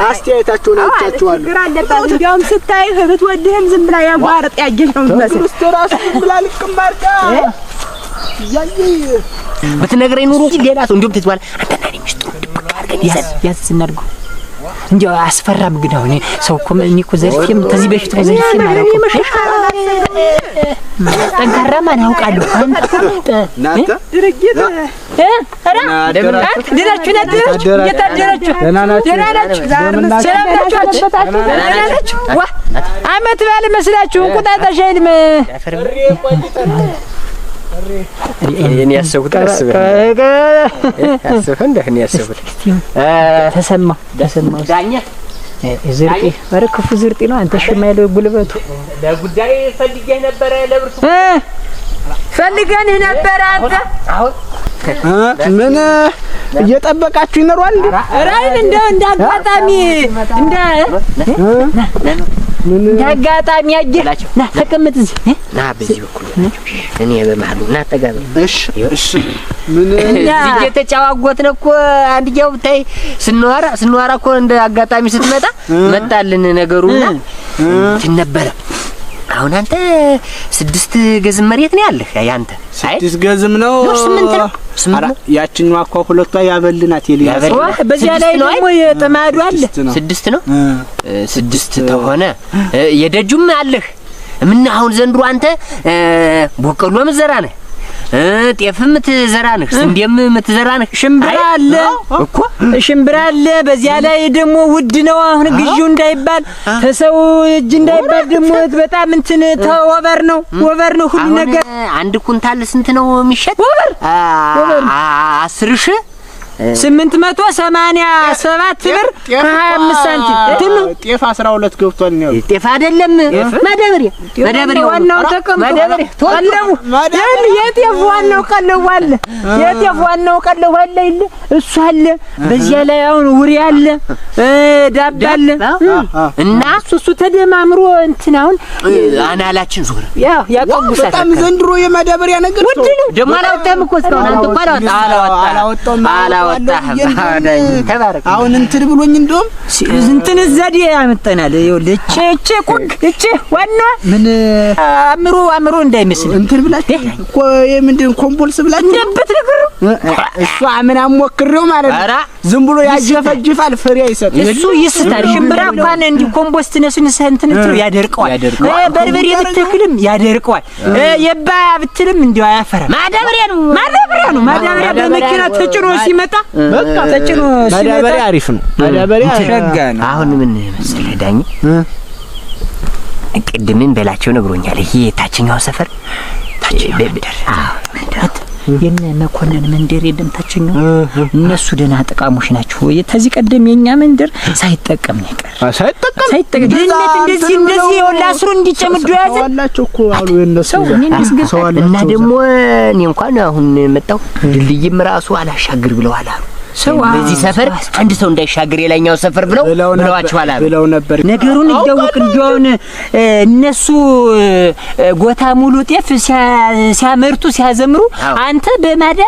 አስተያየታችሁን አይቻችኋለሁ። ግራ አለባት እንዲያውም ስታይ ብትወድህም ዝም ብላ ያጓረጥ ያየሽ ነው የምትመስል። ራሱ ብላ ልቅማርካ ያየ በተነገረኝ ኑሮ ሌላ ሰው እንዲሁም ትዝዋል አንተና እኔ ሚስጥሩ ድብቅ አድርገን ያዝ እናድርገው እንዲያው አስፈራም ግን አሁን ሰው እኮ እኔ እኮ ዘርፌም ከዚህ በፊት እኮ ዘርፌም ማለት ነው ጠንካራ ማን አውቃለሁ አንተ ናታ ድርጊት ደናችሁ ዋ አመት ባለ መስላችሁ እንቁጣጣሽ አይልም እኔ ያሰብኩት ያሰብኩት ተሰማ ዳኛ ዝርጤ በረከፉ ዝርጤ ነው አንተ ሽማይለው ጉልበቱ ለጉዳይ ፈልገህ ነበር ለብርቱ ፈልገን ነበር አንተ አሁን ምን እየጠበቃችሁ ይኖራል እንዴ? ራይን እንዳጋጣሚ እንዳጋጣሚ ያጀላችሁ ና ተቀመጥ እዚህ ና በዚህ በኩል እኔ በመሃሉ ና ተጋበ እሺ ምን እዚህ የተጫዋጎትን እኮ አንድያው ብታይ ስንዋራ እኮ እንደ አጋጣሚ ስትመጣ መጣልን ነገሩና ትነበረ አሁን አንተ 6 ገዝም መሬት ነው ያለህ ያንተ 6 ገዝም ነው 8 ነው ያቺኛው እኮ ሁለቷ ያበልናት የሊያዝ በዚያ ላይ ደግሞ የጠማዱ አለ 6 ነው 6 ተሆነ የደጁም አለህ ምን አሁን ዘንድሮ አንተ ቦቀሎ መዘራ ነህ ጤፍም ትዘራ ነህ ስንዴም ምትዘራ ነህ ሽምብራ አለ እኮ ሽምብራ አለ በዚያ ላይ ደግሞ ውድ ነው አሁን ግዢው እንዳይባል ተሰው እጅ እንዳይባል ደግሞ በጣም እንትን ተወበር ነው ሁሉ ነገር አንድ ኩንታል ስንት ነው የሚሸጥ ወበር 10,000 887 ብር 25 ሳንቲም ጤፍ 12 ገብቷል ነው ጤፍ አይደለም ማዳበሪያ ዋናው ተቀምጦ ማዳበሪያ የጤፍ ዋናው ቀለው አለ እሱ አለ በዚያ ላይ አሁን ውሪ አለ ዳብ አለ እና እሱ ተደማምሮ እንትን አሁን አናላችን ዞር ያቀቡሳል በጣም ዘንድሮ የማዳበሪያ ነገር ውድ ነው ደሞ አላወጣም እኮ እስካሁን አንተ እኮ አላወጣም ተባረክ አሁን እንትን ብሎኝ እንደውም እንትን ዘዴ ያመጣናል ይኸውልህ እቺ ቁግ እቺ ዋና ምን አምሮ እንዳይመስል እንትን ብላችሁ እኮ የምንድን ኮምቦልስ ብላችሁ እንደበት ነገር እሱ አምን አሞክሬው ማለት ነው ዝም ብሎ ያጀፈጅፋል ፍሬ አይሰጥም እሱ ይስታል ሽምብራ እንኳን እንዲ ኮምፖስት ነሱን እንትን ያደርቀዋል በርበሬ ብትክልም ያደርቀዋል የባ ብትልም እንዲው አያፈራም ማዳበሪያ በመኪና ተጭኖ ሲመጣ በቃ ተጭኖ ማዳበሪያ አሪፍ ነው ማዳበሪያ ሸጋ ነው አሁን ምን መሰለህ ዳኝ ቅድምን በላቸው ነግሮኛል ይሄ ታችኛው ሰፈር በብደር የነ መኮንን መንደር የለም ታችኛው እነሱ ደና ተቃሙሽ ናቸው ተዚህ ቀደም የኛ መንደር ሳይጠቀም ነው ይቀር ሳይጠቀም እንደዚህ ወላስሩ እንዲጨምዱ ያዘላቸው እኮ አሉ የነሱ እና ደግሞ እኔ እንኳን አሁን መጣው ድልድይም ራሱ አላሻግር ብለዋል አሉ ሰው በዚህ ሰፈር አንድ ሰው እንዳይሻገር የላኛው ሰፈር ብለዋቸዋል ብለው ነበር ነገሩን ይደውቅ እንዲሆን እነሱ ጎታ ሙሉ ጤፍ ሲያመርቱ ሲያዘምሩ አንተ በማዳ